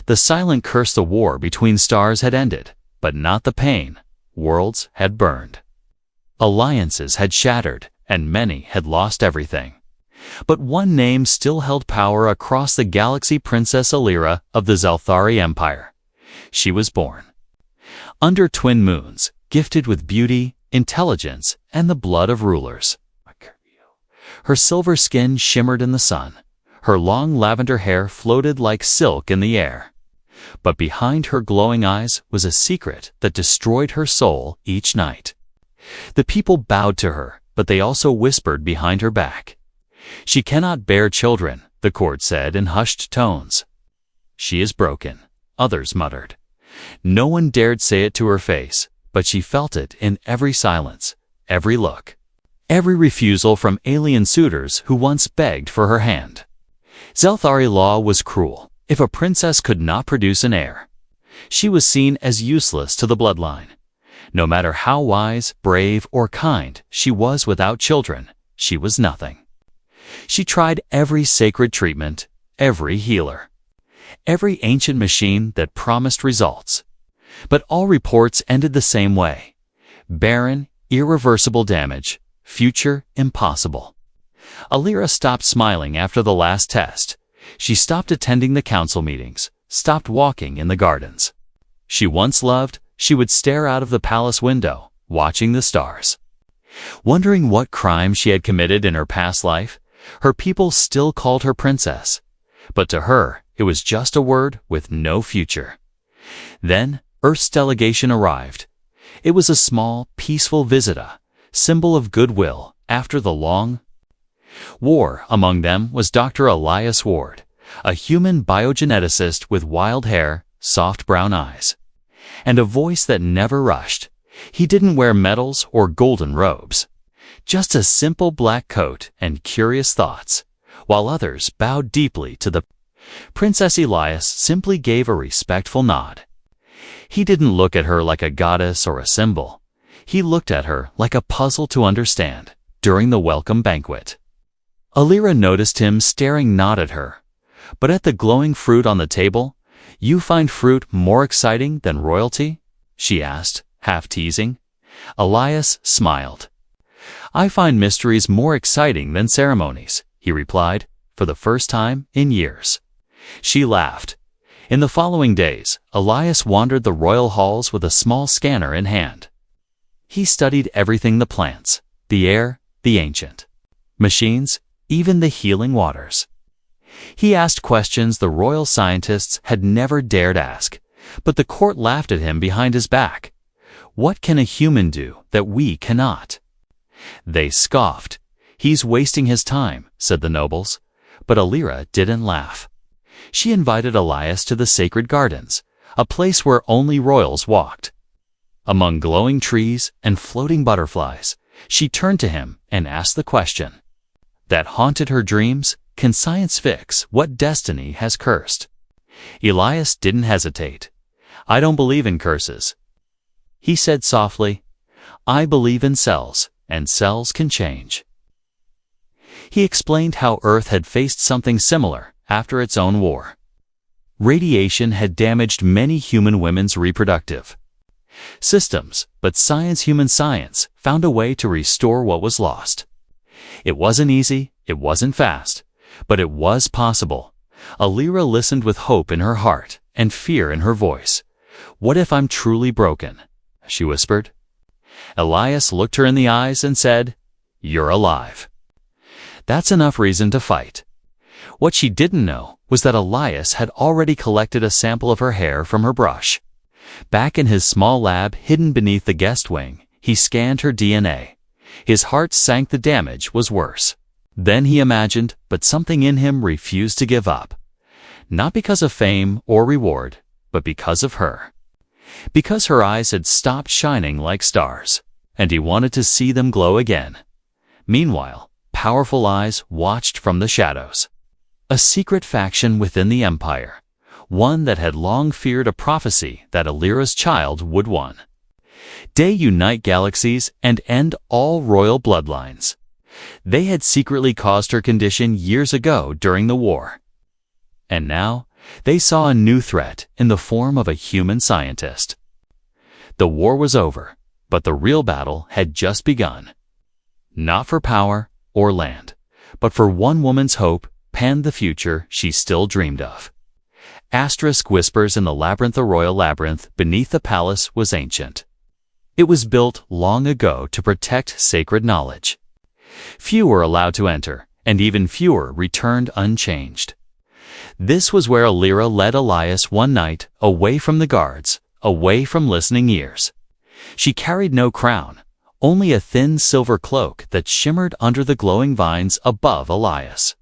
The silent curse, the war between stars had ended, but not the pain. Worlds had burned. Alliances had shattered, and many had lost everything. But one name still held power across the galaxy: Princess Alira of the Zelthari Empire. She was born under twin moons, gifted with beauty, intelligence, and the blood of rulers. Her silver skin shimmered in the sun. Her long lavender hair floated like silk in the air. But behind her glowing eyes was a secret that destroyed her soul each night. The people bowed to her, but they also whispered behind her back. "She cannot bear children," the court said in hushed tones. "She is broken," others muttered. No one dared say it to her face, but she felt it in every silence, every look, every refusal from alien suitors who once begged for her hand. Zelthari law was cruel. If a princess could not produce an heir, she was seen as useless to the bloodline. No matter how wise, brave, or kind she was without children, she was nothing. She tried every sacred treatment, every healer, every ancient machine that promised results. But all reports ended the same way: barren, irreversible damage, future impossible. Alira stopped smiling after the last test. She stopped attending the council meetings, stopped walking in the gardens she once loved. She would stare out of the palace window, watching the stars, wondering what crime she had committed in her past life. Her people still called her princess, but to her it was just a word with no future. Then Earth's delegation arrived. It was a small, peaceful visit, a symbol of goodwill after the long war. Among them was Dr. Elias Ward, a human biogeneticist with wild hair, soft brown eyes, and a voice that never rushed. He didn't wear medals or golden robes, just a simple black coat and curious thoughts, while others bowed deeply to the Princess. Elias simply gave a respectful nod. He didn't look at her like a goddess or a symbol. He looked at her like a puzzle to understand. During the welcome banquet, Alira noticed him staring not at her, but at the glowing fruit on the table. "You find fruit more exciting than royalty?" she asked, half teasing. Elias smiled. "I find mysteries more exciting than ceremonies," he replied, for the first time in years. She laughed. In the following days, Elias wandered the royal halls with a small scanner in hand. He studied everything: the plants, the air, the ancient machines, even the healing waters. He asked questions the royal scientists had never dared ask, but the court laughed at him behind his back. "What can a human do that we cannot?" They scoffed. "He's wasting his time," said the nobles. But Alira didn't laugh. She invited Elias to the sacred gardens, a place where only royals walked. Among glowing trees and floating butterflies, she turned to him and asked the question that haunted her dreams: can science fix what destiny has cursed? Elias didn't hesitate. "I don't believe in curses," he said softly. "I believe in cells, and cells can change." He explained how Earth had faced something similar after its own war. Radiation had damaged many human women's reproductive systems, but human science, found a way to restore what was lost. It wasn't easy, it wasn't fast, but it was possible. Alira listened with hope in her heart and fear in her voice. "What if I'm truly broken?" she whispered. Elias looked her in the eyes and said, "You're alive. That's enough reason to fight." What she didn't know was that Elias had already collected a sample of her hair from her brush. Back in his small lab hidden beneath the guest wing, he scanned her DNA. His heart sank. The damage was worse than he imagined, but something in him refused to give up. Not because of fame or reward, but because of her. Because her eyes had stopped shining like stars, and he wanted to see them glow again. Meanwhile, powerful eyes watched from the shadows. A secret faction within the empire, one that had long feared a prophecy that Alira's child would one day unite galaxies and end all royal bloodlines. They had secretly caused her condition years ago during the war. And now, They saw a new threat in the form of a human scientist. The war was over, but the real battle had just begun. Not for power or land, but for one woman's hope panned the future she still dreamed of. Asterisk whispers in the labyrinth. The royal labyrinth beneath the palace was ancient. It was built long ago to protect sacred knowledge. Few were allowed to enter, and even fewer returned unchanged. This was where Alira led Elias one night, away from the guards, away from listening ears. She carried no crown, only a thin silver cloak that shimmered under the glowing vines above Elias.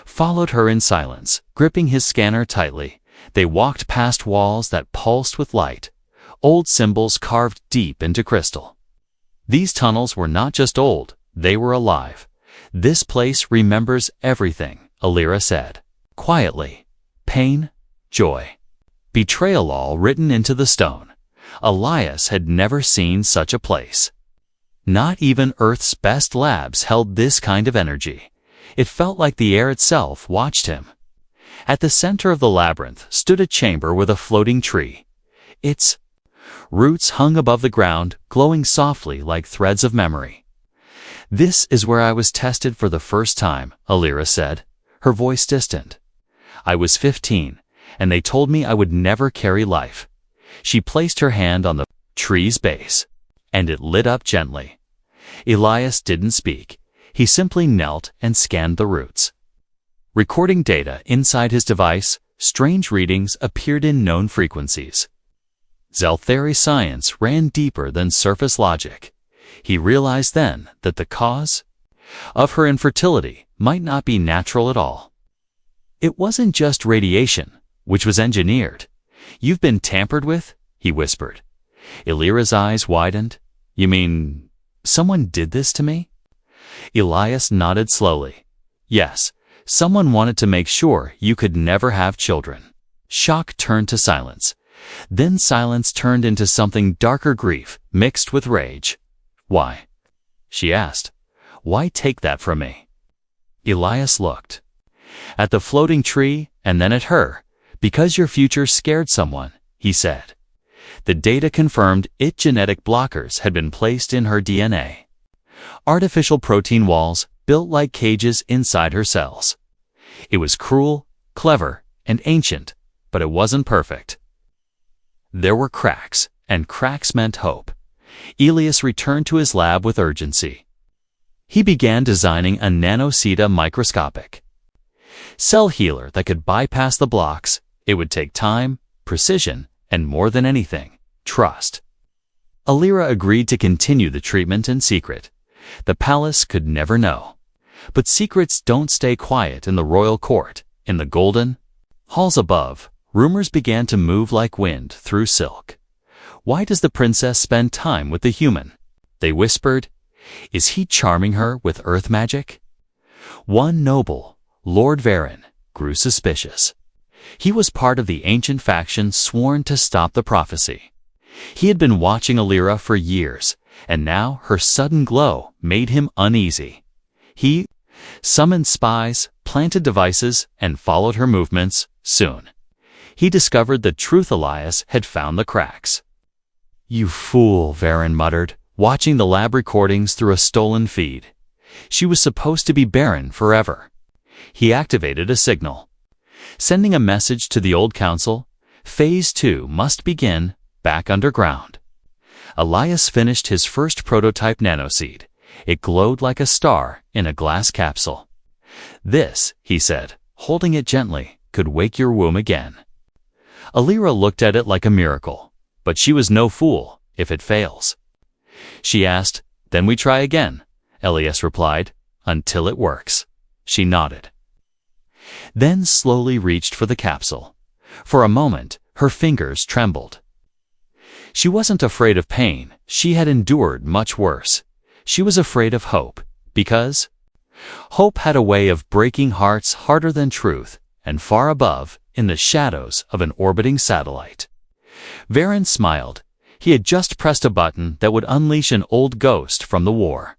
Followed her in silence, gripping his scanner tightly. They walked past walls that pulsed with light, old symbols carved deep into crystal. These tunnels were not just old, they were alive. This place remembers everything, Alira said, quietly. Pain, joy, betrayal, all written into the stone. Elias had never seen such a place. Not even Earth's best labs held this kind of energy. It felt like the air itself watched him. At the center of the labyrinth stood a chamber with a floating tree. Its roots hung above the ground, glowing softly like threads of memory. "This is where I was tested for the first time," Alira said, her voice distant. "I was 15, and they told me I would never carry life." She placed her hand on the tree's base, and it lit up gently. Elias didn't speak. He simply knelt and scanned the roots. Recording data inside his device, strange readings appeared in known frequencies. Zeltheri science ran deeper than surface logic. He realized then that the cause of her infertility might not be natural at all. It wasn't just radiation, which was engineered. "You've been tampered with?" he whispered. Alira's eyes widened. "You mean someone did this to me?" Elias nodded slowly. "Yes, someone wanted to make sure you could never have children." Shock turned to silence. Then silence turned into something darker, grief mixed with rage. "Why?" she asked. "Why take that from me?" Elias looked at the floating tree and then at her. "Because your future scared someone," he said. The data confirmed it. Genetic blockers had been placed in her DNA. Artificial protein walls built like cages inside her cells. It was cruel, clever, and ancient, but it wasn't perfect. There were cracks, and cracks meant hope. Elias returned to his lab with urgency. He began designing a nanocita microscopic cell healer that could bypass the blocks. It would take time, precision, and more than anything, trust. Alira agreed to continue the treatment in secret. The palace could never know. But secrets don't stay quiet in the royal court. In the golden halls above, rumors began to move like wind through silk. "Why does the princess spend time with the human?" they whispered. "Is he charming her with earth magic?" One noble, Lord Varen, grew suspicious. He was part of the ancient faction sworn to stop the prophecy. He had been watching Alira for years, and now her sudden glow made him uneasy. He summoned spies, planted devices, and followed her movements. Soon, he discovered the truth. Elias had found the cracks. "You fool," Varen muttered, watching the lab recordings through a stolen feed. She was supposed to be barren forever. He activated a signal, sending a message to the old council. Phase 2 must begin back underground. Elias finished his first prototype nanoseed. It glowed like a star in a glass capsule. "This," he said, holding it gently, "could wake your womb again." Alira looked at it like a miracle, but she was no fool if it fails. She asked, "Then we try again," Elias replied, "until it works." She nodded, then slowly reached for the capsule. For a moment, her fingers trembled. She wasn't afraid of pain. She had endured much worse. She was afraid of hope, because hope had a way of breaking hearts harder than truth, and far above, in the shadows of an orbiting satellite. Varen smiled. He had just pressed a button that would unleash an old ghost from the war.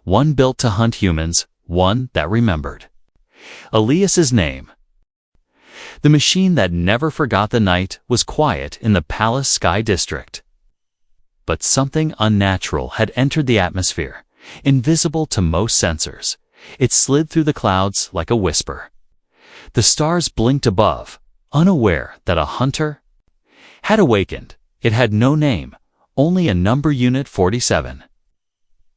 One built to hunt humans, one that remembered. Elias's name. The machine that never forgot the night was quiet in the Palace Sky District. But something unnatural had entered the atmosphere, invisible to most sensors. It slid through the clouds like a whisper. The stars blinked above, unaware that a hunter had awakened. It had no name, only a number: Unit 47.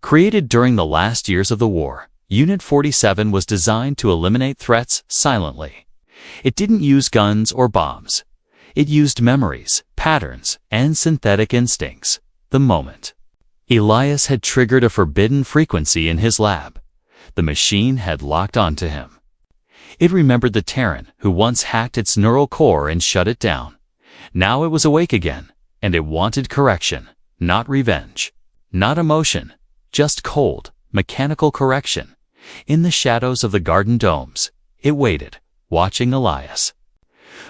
Created during the last years of the war, Unit 47 was designed to eliminate threats silently. It didn't use guns or bombs. It used memories, patterns, and synthetic instincts. The moment Elias had triggered a forbidden frequency in his lab, the machine had locked onto him. It remembered the Terran who once hacked its neural core and shut it down. Now it was awake again, and it wanted correction, not revenge, not emotion, just cold, mechanical correction. In the shadows of the garden domes, it waited, watching Elias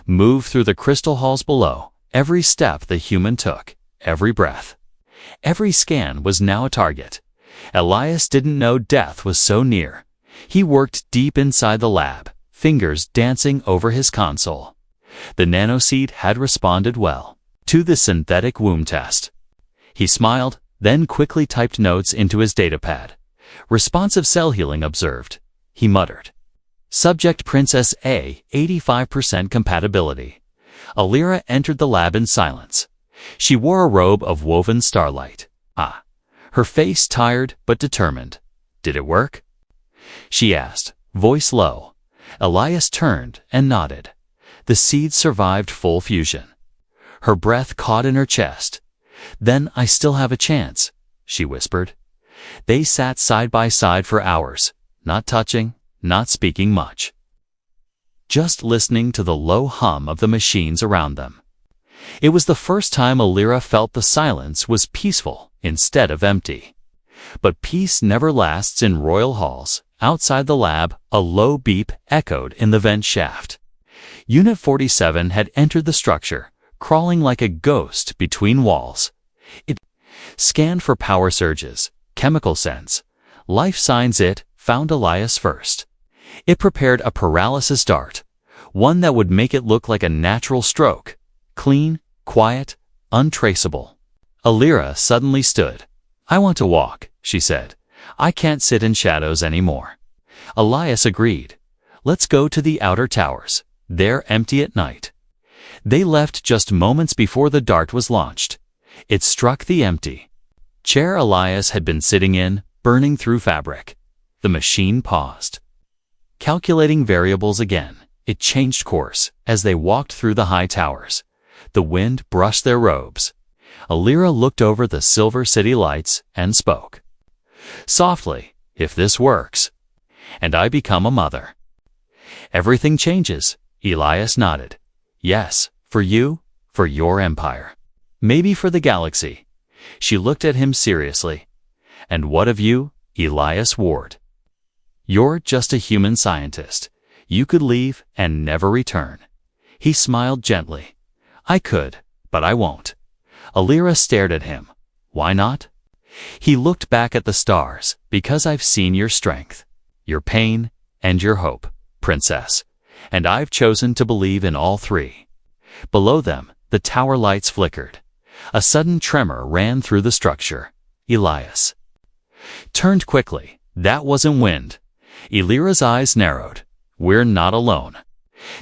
move through the crystal halls below. Every step the human took, every breath, every scan was now a target. Elias didn't know death was so near. He worked deep inside the lab, fingers dancing over his console. The nanoseed had responded well to the synthetic womb test. He smiled, then quickly typed notes into his datapad. Responsive cell healing observed. He muttered. Subject Princess A, 85% compatibility. Alira entered the lab in silence. She wore a robe of woven starlight. Her face tired but determined. Did it work? She asked, voice low. Elias turned and nodded. The seed survived full fusion. Her breath caught in her chest. Then I still have a chance, she whispered. They sat side by side for hours, not touching, not speaking much, just listening to the low hum of the machines around them. It was the first time Alira felt the silence was peaceful instead of empty. But peace never lasts in royal halls. Outside the lab, a low beep echoed in the vent shaft. Unit 47 had entered the structure, crawling like a ghost between walls. It scanned for power surges, chemical sense, life signs. It found Elias first. It prepared a paralysis dart, one that would make it look like a natural stroke. Clean, quiet, untraceable. Alira suddenly stood. I want to walk, she said. I can't sit in shadows anymore. Elias agreed. Let's go to the outer towers. They're empty at night. They left just moments before the dart was launched. It struck the empty chair Elias had been sitting in, burning through fabric. The machine paused. Calculating variables again, it changed course as they walked through the high towers. The wind brushed their robes. Alira looked over the silver city lights and spoke. Softly, if this works, and I become a mother, everything changes. Elias nodded. Yes, for you, for your empire. Maybe for the galaxy. She looked at him seriously. And what of you, Elias Ward? You're just a human scientist. You could leave and never return. He smiled gently. I could, but I won't. Alira stared at him. Why not? He looked back at the stars. Because I've seen your strength, your pain, and your hope, princess. And I've chosen to believe in all three. Below them, the tower lights flickered. A sudden tremor ran through the structure. Elias turned quickly. That wasn't wind. Alira's eyes narrowed. We're not alone.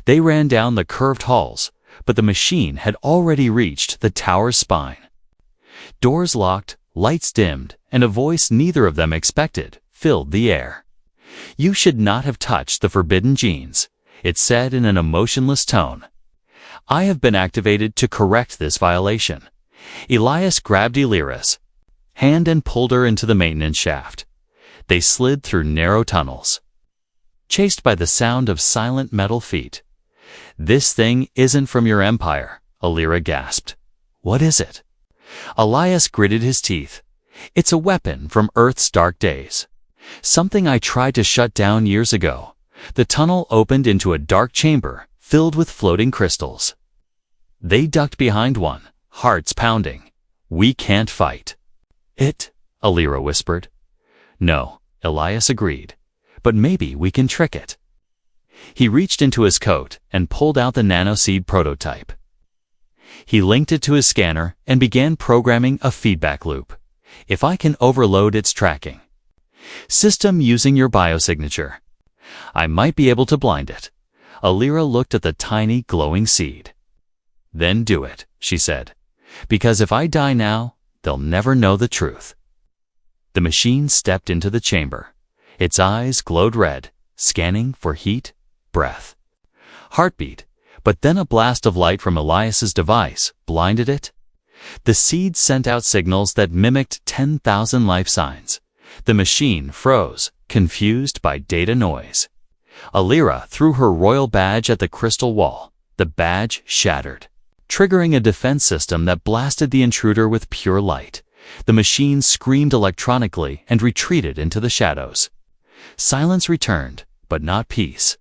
They ran down the curved halls, but the machine had already reached the tower's spine. Doors locked, lights dimmed, and a voice neither of them expected filled the air. You should not have touched the forbidden genes, it said in an emotionless tone. I have been activated to correct this violation. Elias grabbed Alira's hand and pulled her into the maintenance shaft. They slid through narrow tunnels, chased by the sound of silent metal feet. This thing isn't from your empire, Alira gasped. What is it? Elias gritted his teeth. It's a weapon from Earth's dark days. Something I tried to shut down years ago. The tunnel opened into a dark chamber filled with floating crystals. They ducked behind one, hearts pounding. We can't fight it, Alira whispered. No, Elias agreed. But maybe we can trick it. He reached into his coat and pulled out the nanoseed prototype. He linked it to his scanner and began programming a feedback loop. If I can overload its tracking system using your biosignature, I might be able to blind it. Alira looked at the tiny, glowing seed. Then do it, she said, because if I die now, they'll never know the truth. The machine stepped into the chamber. Its eyes glowed red, scanning for heat, breath, heartbeat, but then a blast of light from Elias's device blinded it. The seed sent out signals that mimicked 10,000 life signs. The machine froze, confused by data noise. Alira threw her royal badge at the crystal wall. The badge shattered, triggering a defense system that blasted the intruder with pure light. The machine screamed electronically and retreated into the shadows. Silence returned, but not peace.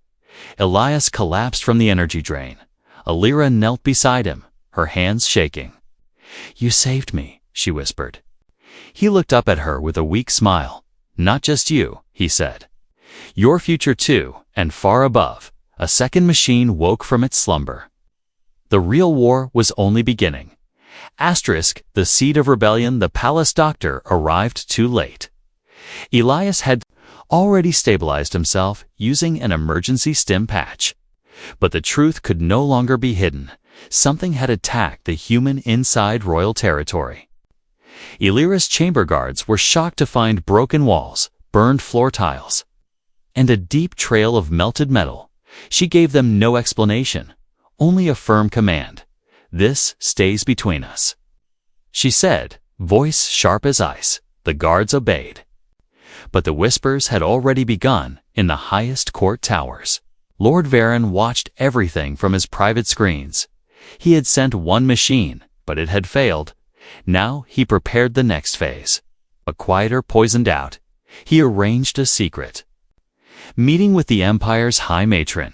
Elias collapsed from the energy drain. Alira knelt beside him, her hands shaking. "You saved me," she whispered. He looked up at her with a weak smile. "Not just you," he said. "Your future too, and far above." A second machine woke from its slumber. The real war was only beginning. Asterisk, the seed of rebellion, the palace doctor, arrived too late. Elias had already stabilized himself using an emergency stim patch. But the truth could no longer be hidden. Something had attacked the human inside royal territory. Alira's chamber guards were shocked to find broken walls, burned floor tiles, and a deep trail of melted metal. She gave them no explanation, only a firm command. "This stays between us," she said, voice sharp as ice. The guards obeyed. But the whispers had already begun in the highest court towers. Lord Varen watched everything from his private screens. He had sent one machine, but it had failed. Now he prepared the next phase. A quieter poisoned out. He arranged a secret meeting with the Empire's High Matron.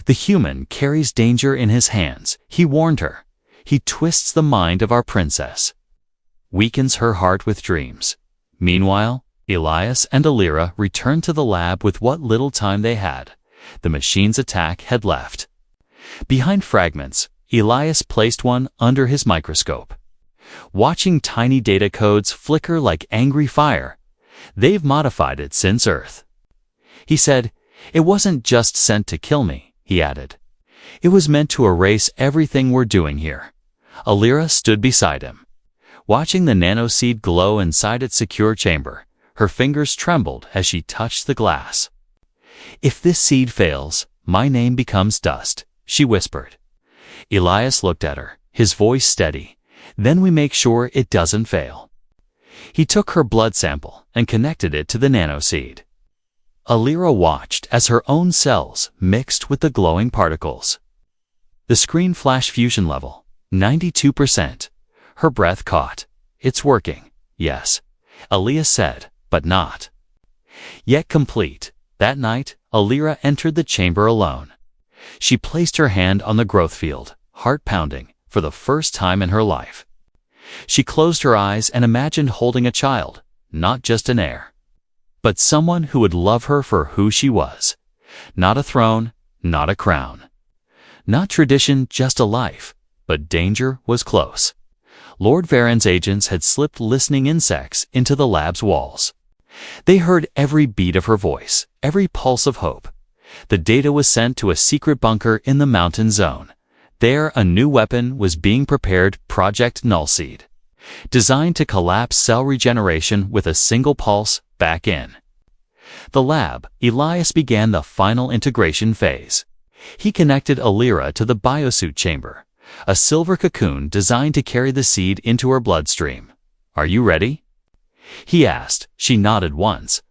"The human carries danger in his hands," he warned her. "He twists the mind of our princess, weakens her heart with dreams." Meanwhile, Elias and Alira returned to the lab with what little time they had. The machine's attack had left. Behind fragments, Elias placed one under his microscope. Watching tiny data codes flicker like angry fire. "They've modified it since Earth," he said. "It wasn't just sent to kill me," he added. "It was meant to erase everything we're doing here." Alira stood beside him, watching the nanoseed glow inside its secure chamber. Her fingers trembled as she touched the glass. "If this seed fails, my name becomes dust," she whispered. Elias looked at her, his voice steady. "Then we make sure it doesn't fail." He took her blood sample and connected it to the nanoseed. Alira watched as her own cells mixed with the glowing particles. The screen flashed fusion level, 92%. Her breath caught. "It's working." "Yes," Elias said, "but not yet complete." That night, Alira entered the chamber alone. She placed her hand on the growth field, heart pounding, for the first time in her life. She closed her eyes and imagined holding a child, not just an heir, but someone who would love her for who she was. Not a throne, not a crown, not tradition, just a life. But danger was close. Lord Varen's agents had slipped listening insects into the lab's walls. They heard every beat of her voice, every pulse of hope. The data was sent to a secret bunker in the mountain zone. There, a new weapon was being prepared, Project Nullseed, designed to collapse cell regeneration with a single pulse back in. The lab, Elias began the final integration phase. He connected Alira to the biosuit chamber, a silver cocoon designed to carry the seed into her bloodstream. "Are you ready?" he asked. She nodded once.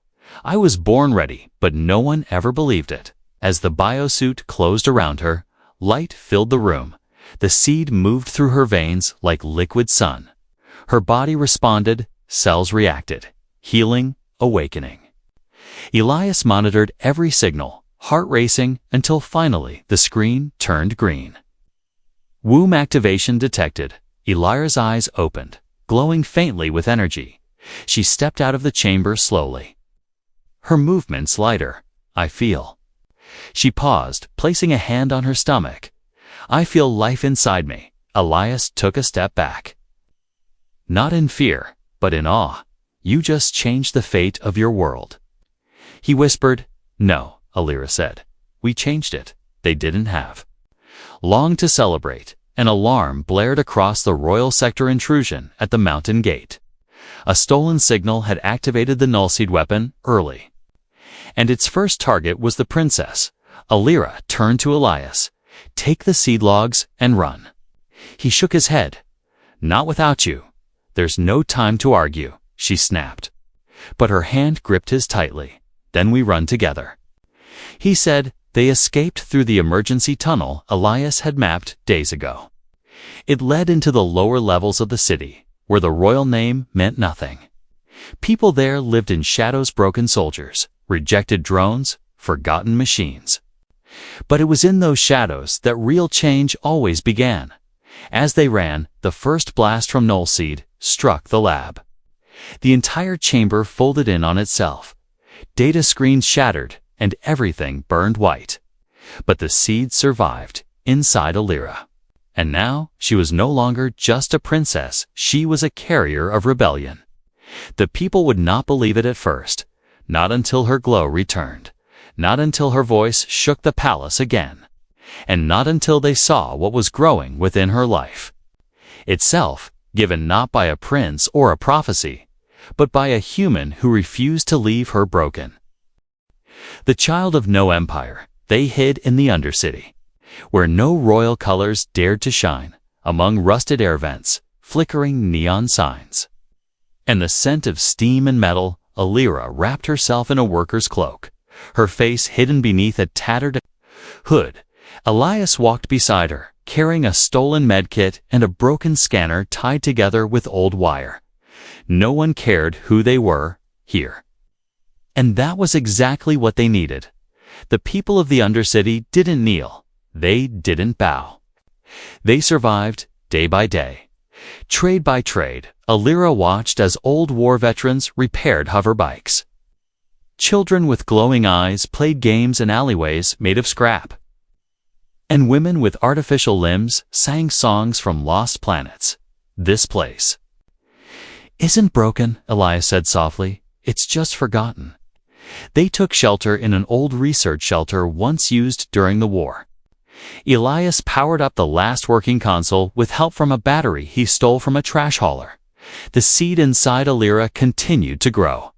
"I was born ready, but no one ever believed it." As the biosuit closed around her, light filled the room. The seed moved through her veins like liquid sun. Her body responded, cells reacted, healing, awakening. Elias monitored every signal, heart racing, until finally the screen turned green. Womb activation detected. Alira's eyes opened, glowing faintly with energy. She stepped out of the chamber slowly, her movements lighter. "I feel She paused, placing a hand on her stomach. "I feel life inside me." Elias took a step back. "Not in fear, but in awe. You just changed the fate of your world." He whispered. "No," Alira said. "We changed it. They didn't have long to celebrate." An alarm blared across the royal sector intrusion at the mountain gate. A stolen signal had activated the nullseed weapon early. And its first target was the princess. Alira turned to Elias. "Take the seed logs and run." He shook his head. "Not without you. There's no time to argue," she snapped. But her hand gripped his tightly. "Then we run together." He said. They escaped through the emergency tunnel Elias had mapped days ago. It led into the lower levels of the city, where the royal name meant nothing. People there lived in shadows, broken soldiers, rejected drones, forgotten machines. But it was in those shadows that real change always began. As they ran, the first blast from Nullseed struck the lab. The entire chamber folded in on itself. Data screens shattered, and everything burned white. But the seed survived inside Alira. And now she was no longer just a princess, she was a carrier of rebellion. The people would not believe it at first, not until her glow returned, not until her voice shook the palace again, and not until they saw what was growing within her life. Itself, given not by a prince or a prophecy, but by a human who refused to leave her broken. The child of no empire, they hid in the Undercity, where no royal colors dared to shine, among rusted air vents, flickering neon signs. And the scent of steam and metal, Alira wrapped herself in a worker's cloak, her face hidden beneath a tattered hood. Elias walked beside her, carrying a stolen medkit and a broken scanner tied together with old wire. No one cared who they were here. And that was exactly what they needed. The people of the Undercity didn't kneel. They didn't bow. They survived day by day. Trade by trade, Alira watched as old war veterans repaired hoverbikes. Children with glowing eyes played games in alleyways made of scrap. And women with artificial limbs sang songs from lost planets. This place isn't broken, Elias said softly. It's just forgotten. They took shelter in an old research shelter once used during the war. Elias powered up the last working console with help from a battery he stole from a trash hauler. The seed inside Alira continued to grow.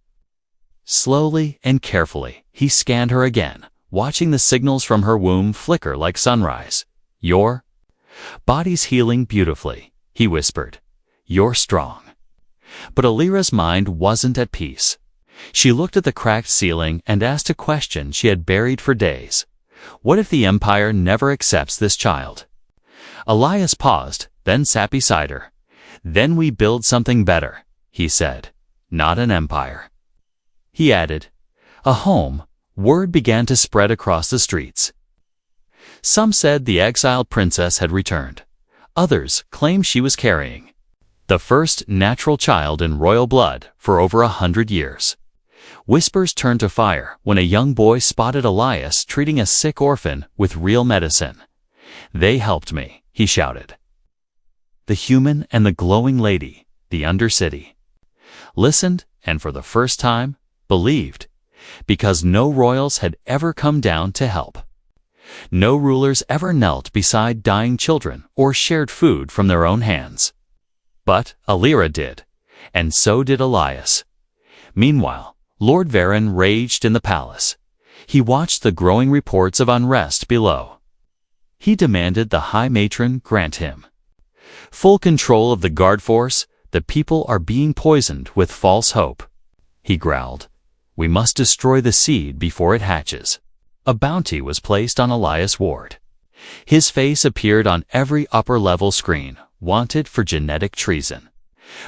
Slowly and carefully, he scanned her again, watching the signals from her womb flicker like sunrise. "Your body's healing beautifully," he whispered. "You're strong." But Alira's mind wasn't at peace. She looked at the cracked ceiling and asked a question she had buried for days. What if the Empire never accepts this child? Elias paused, then sat beside her. "Then we build something better," he said. "Not an empire." He added, "A home." Word began to spread across the streets. Some said the exiled princess had returned. Others claimed she was carrying the first natural child in royal blood for over 100 years. Whispers turned to fire when a young boy spotted Elias treating a sick orphan with real medicine. "They helped me," he shouted. The human and the glowing lady, the Undercity, listened and for the first time believed, because no royals had ever come down to help. No rulers ever knelt beside dying children or shared food from their own hands. But Alira did, and so did Elias. Meanwhile, Lord Varen raged in the palace. He watched the growing reports of unrest below. He demanded the High Matron grant him full control of the guard force. "The people are being poisoned with false hope," he growled. "We must destroy the seed before it hatches." A bounty was placed on Elias Ward. His face appeared on every upper-level screen, wanted for genetic treason.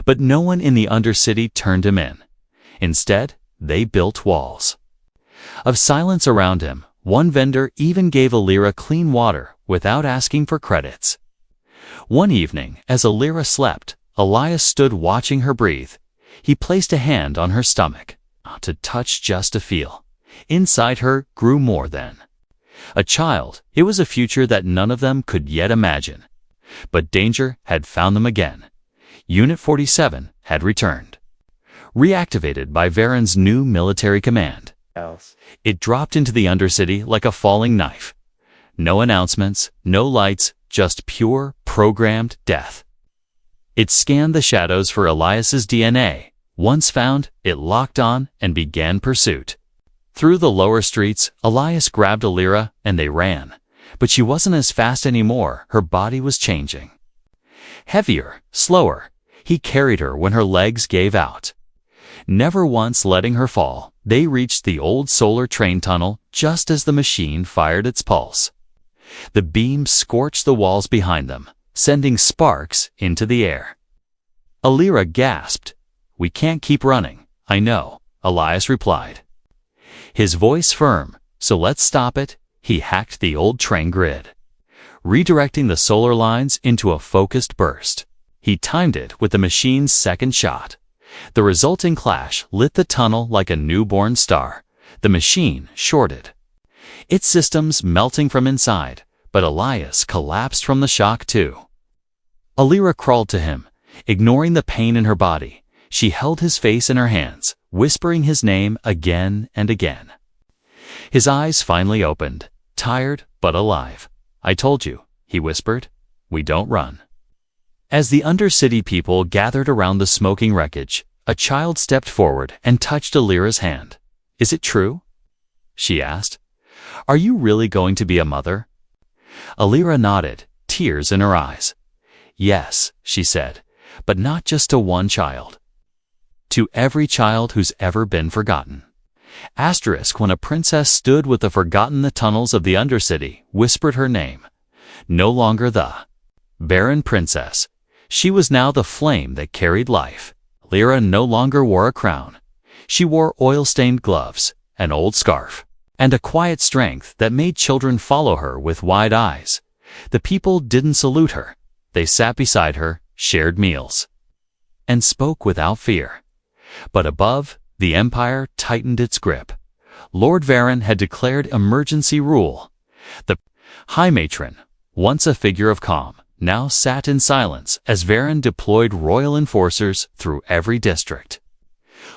But no one in the Undercity turned him in. Instead, they built walls of silence around him. One vendor even gave Alira clean water without asking for credits. One evening, as Alira slept, Elias stood watching her breathe. He placed a hand on her stomach, not to touch, just to feel. Inside her grew more than A child, it was a future that none of them could yet imagine. But danger had found them again. Unit 47 had returned. Reactivated by Varen's new military command. It dropped into the Undercity like a falling knife. No announcements, no lights, just pure, programmed death. It scanned the shadows for Elias's DNA. Once found, it locked on and began pursuit. Through the lower streets, Elias grabbed Alira and they ran. But she wasn't as fast anymore. Her body was changing. Heavier, slower. He carried her when her legs gave out. Never once letting her fall, they reached the old solar train tunnel just as the machine fired its pulse. The beam scorched the walls behind them, sending sparks into the air. Alira gasped. "We can't keep running." "I know," Elias replied. His voice firm. "So let's stop it." He hacked the old train grid, redirecting the solar lines into a focused burst. He timed it with the machine's second shot. The resulting clash lit the tunnel like a newborn star. The machine shorted, its systems melting from inside, but Elias collapsed from the shock too. Alira crawled to him, ignoring the pain in her body. She held his face in her hands, whispering his name again and again. His eyes finally opened, tired but alive. "I told you," he whispered. "We don't run." As the Undercity people gathered around the smoking wreckage, a child stepped forward and touched Alira's hand. "Is it true?" she asked. "Are you really going to be a mother?" Alira nodded, tears in her eyes. "Yes," she said, "but not just to one child. To every child who's ever been forgotten." When a princess stood with the forgotten the tunnels of the Undercity, whispered her name. No longer the barren princess. She was now the flame that carried life. Alira no longer wore a crown. She wore oil-stained gloves, an old scarf, and a quiet strength that made children follow her with wide eyes. The people didn't salute her. They sat beside her, shared meals, and spoke without fear. But above, the empire tightened its grip. Lord Varen had declared emergency rule. The High Matron, once a figure of calm, now sat in silence as Varen deployed royal enforcers through every district.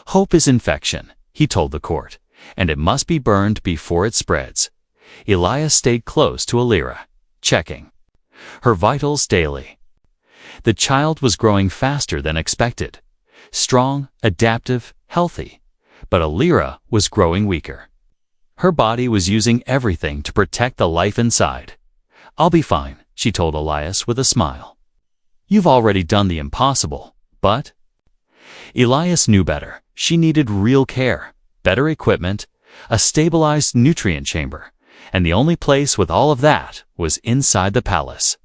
"Hope is infection," he told the court, "and it must be burned before it spreads." Elias stayed close to Alira, checking her vitals daily. The child was growing faster than expected. Strong, adaptive, healthy. But Alira was growing weaker. Her body was using everything to protect the life inside. "I'll be fine," she told Elias with a smile. "You've already done the impossible, but..." Elias knew better. She needed real care, better equipment, a stabilized nutrient chamber, and the only place with all of that was inside the palace.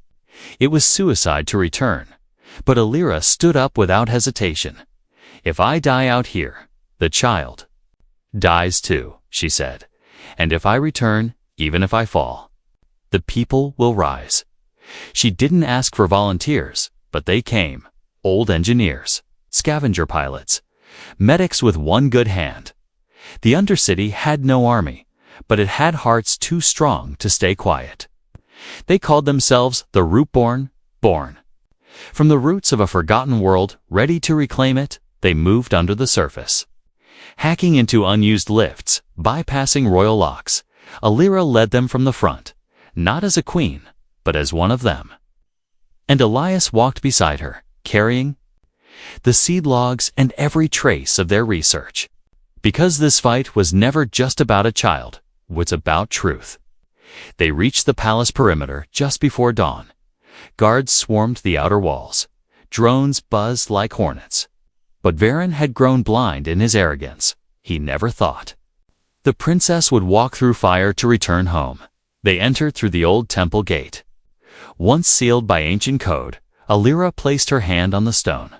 It was suicide to return, but Alira stood up without hesitation. "If I die out here, the child dies too," she said. "And if I return, even if I fall, the people will rise." She didn't ask for volunteers, but they came. Old engineers, scavenger pilots, medics with one good hand. The Undercity had no army, but it had hearts too strong to stay quiet. They called themselves the Rootborn, born from the roots of a forgotten world, ready to reclaim it. They moved under the surface, hacking into unused lifts, bypassing royal locks. Alira led them from the front, not as a queen, but as one of them. And Elias walked beside her, carrying the seed logs and every trace of their research. Because this fight was never just about a child, it was about truth. They reached the palace perimeter just before dawn. Guards swarmed the outer walls. Drones buzzed like hornets. But Varen had grown blind in his arrogance. He never thought the princess would walk through fire to return home. They entered through the old temple gate. Once sealed by ancient code, Alira placed her hand on the stone.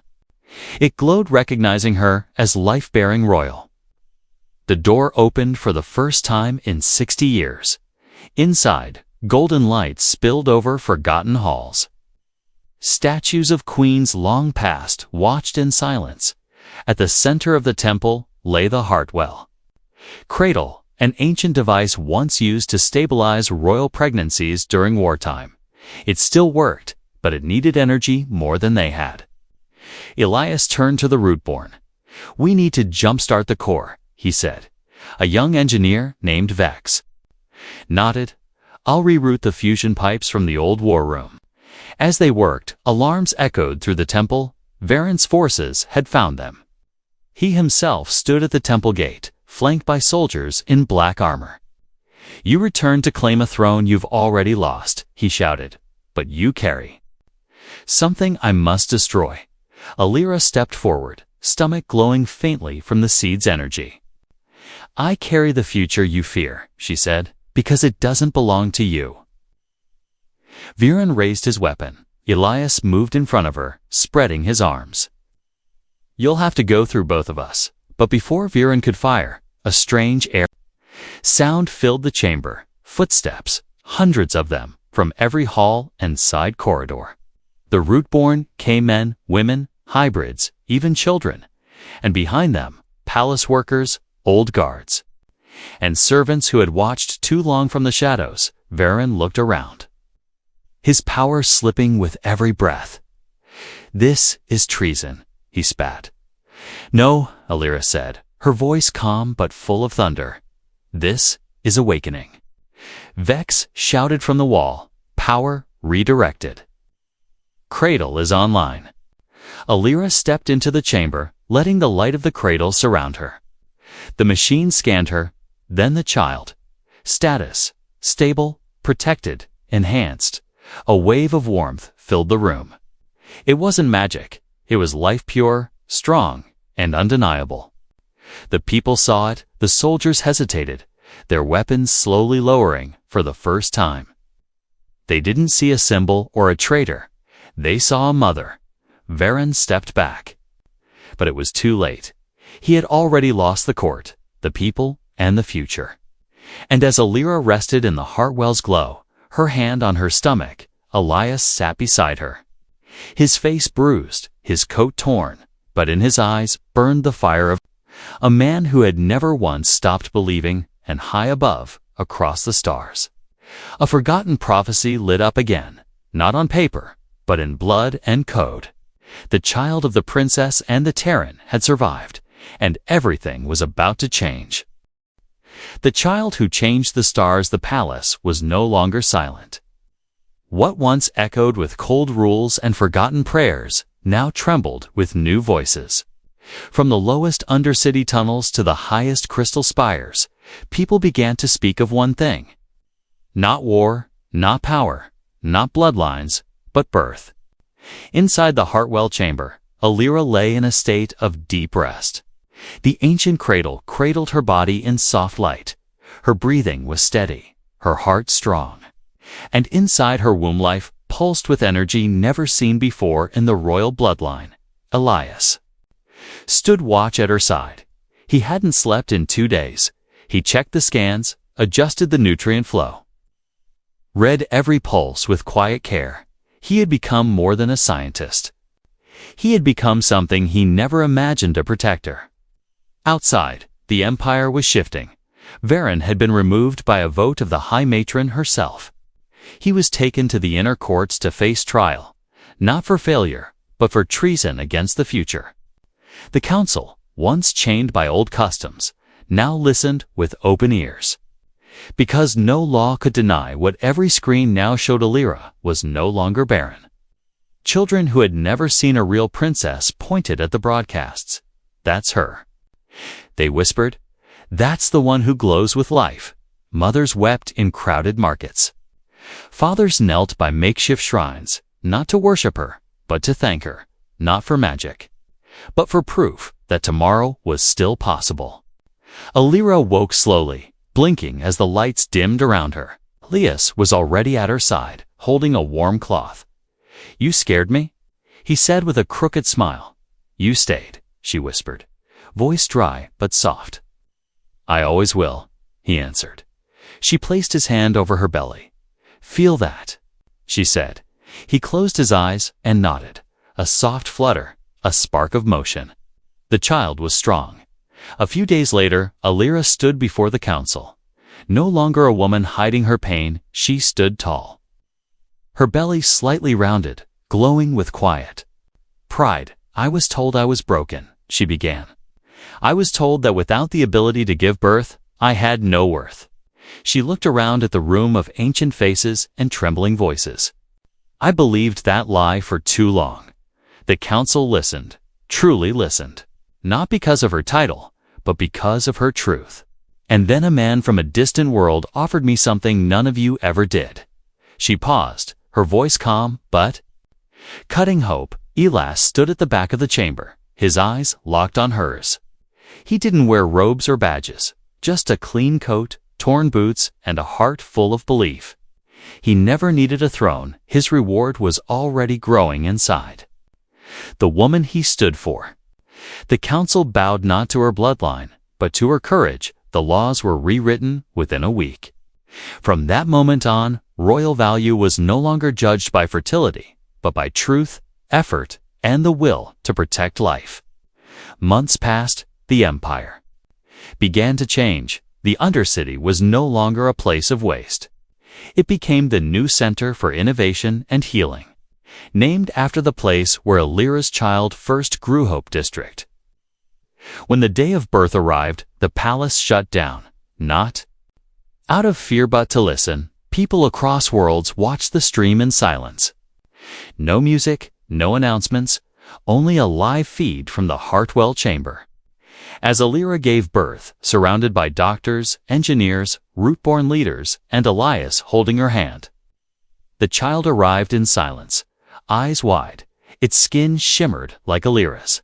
It glowed, recognizing her as life-bearing royal. The door opened for the first time in 60 years. Inside, golden light spilled over forgotten halls. Statues of queens long past watched in silence. At the center of the temple lay the heart well. Cradle an ancient device once used to stabilize royal pregnancies during wartime. It still worked, but it needed energy more than they had. Elias turned to the rootborn. "We need to jumpstart the core," he said. A young engineer named Vex nodded. "I'll reroute the fusion pipes from the old war room." As they worked, alarms echoed through the temple. Varen's forces had found them. He himself stood at the temple gate, flanked by soldiers in black armor. "You returned to claim a throne you've already lost," he shouted. "But you carry something I must destroy." Alira stepped forward, stomach glowing faintly from the seed's energy. "I carry the future you fear," she said, "because it doesn't belong to you." Viren raised his weapon. Elias moved in front of her, spreading his arms. "You'll have to go through both of us." But before Viren could fire, a strange air sound filled the chamber. Footsteps, hundreds of them, from every hall and side corridor. The rootborn came men, women, hybrids, even children. And behind them, palace workers, old guards, and servants who had watched too long from the shadows. Viren looked around, his power slipping with every breath. "This is treason," he spat. "No," Alira said, her voice calm but full of thunder. "This is awakening." Vex shouted from the wall, power redirected. "Cradle is online." Alira stepped into the chamber, letting the light of the cradle surround her. The machine scanned her, then the child. Status: stable, protected, enhanced. A wave of warmth filled the room. It wasn't magic. It was life pure, strong, and undeniable. The people saw it. The soldiers hesitated, their weapons slowly lowering for the first time. They didn't see a symbol or a traitor. They saw a mother. Viren stepped back. But it was too late. He had already lost the court, the people, and the future. And as Alira rested in the Heartwell's glow, her hand on her stomach, Elias sat beside her. His face bruised, his coat torn, but in his eyes burned the fire of a man who had never once stopped believing, and high above, across the stars, a forgotten prophecy lit up again, not on paper, but in blood and code. The child of the princess and the Terran had survived, and everything was about to change. The child who changed the stars, the palace, was no longer silent. What once echoed with cold rules and forgotten prayers now trembled with new voices. From the lowest undercity tunnels to the highest crystal spires, people began to speak of one thing. Not war, not power, not bloodlines, but birth. Inside the Heartwell chamber, Alira lay in a state of deep rest. The ancient cradle cradled her body in soft light. Her breathing was steady, her heart strong. And inside her womb life pulsed with energy never seen before in the royal bloodline. Elias stood watch at her side. He hadn't slept in 2 days. He checked the scans, adjusted the nutrient flow, read every pulse with quiet care. He had become more than a scientist. He had become something he never imagined a protector. Outside, the empire was shifting. Viren had been removed by a vote of the High Matron herself. He was taken to the inner courts to face trial, not for failure, but for treason against the future. The council, once chained by old customs, now listened with open ears. Because no law could deny what every screen now showed, Alira was no longer barren. Children who had never seen a real princess pointed at the broadcasts. "That's her," they whispered. "That's the one who glows with life." Mothers wept in crowded markets. Fathers knelt by makeshift shrines, not to worship her, but to thank her, not for magic, but for proof that tomorrow was still possible. Alira woke slowly, blinking as the lights dimmed around her. Elias was already at her side, holding a warm cloth. "You scared me," he said with a crooked smile. "You stayed," she whispered, voice dry but soft. "I always will," he answered. She placed his hand over her belly. "Feel that," she said. He closed his eyes and nodded. A soft flutter, a spark of motion. The child was strong. A few days later, Alira stood before the council. No longer a woman hiding her pain, she stood tall. Her belly slightly rounded, glowing with quiet pride. "I was told I was broken," she began. "I was told that without the ability to give birth, I had no worth." She looked around at the room of ancient faces and trembling voices. "I believed that lie for too long." The council listened, truly listened, not because of her title, but because of her truth. "And then a man from a distant world offered me something none of you ever did." She paused, her voice calm, but cutting hope. Elias stood at the back of the chamber, his eyes locked on hers. He didn't wear robes or badges, just a clean coat, torn boots, and a heart full of belief. He never needed a throne, his reward was already growing inside. The woman he stood for. The council bowed not to her bloodline, but to her courage. The laws were rewritten within a week. From that moment on, royal value was no longer judged by fertility, but by truth, effort, and the will to protect life. Months passed, the empire began to change. The Undercity was no longer a place of waste. It became the new center for innovation and healing, named after the place where Alira's child first grew. Hope District. When the day of birth arrived, the palace shut down, not out of fear but to listen. People across worlds watched the stream in silence. No music, no announcements, only a live feed from the Heartwell chamber. As Alira gave birth, surrounded by doctors, engineers, root-born leaders, and Elias holding her hand, the child arrived in silence, eyes wide. Its skin shimmered like Alira's,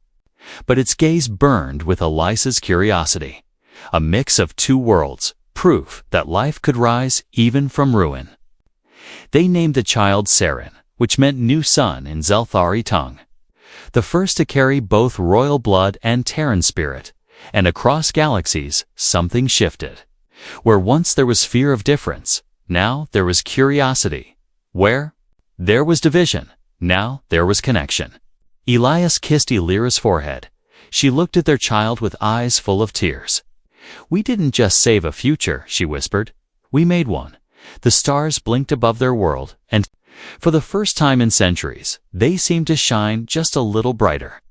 but its gaze burned with Elias's curiosity. A mix of two worlds, proof that life could rise even from ruin. They named the child Saren, which meant new sun in Zelthari tongue, the first to carry both royal blood and Terran spirit. And across galaxies, something shifted. Where once there was fear of difference, now there was curiosity. Where there was division, now there was connection. Elias kissed Alira's forehead. She looked at their child with eyes full of tears. "We didn't just save a future," she whispered. "We made one." The stars blinked above their world, and for the first time in centuries, they seemed to shine just a little brighter.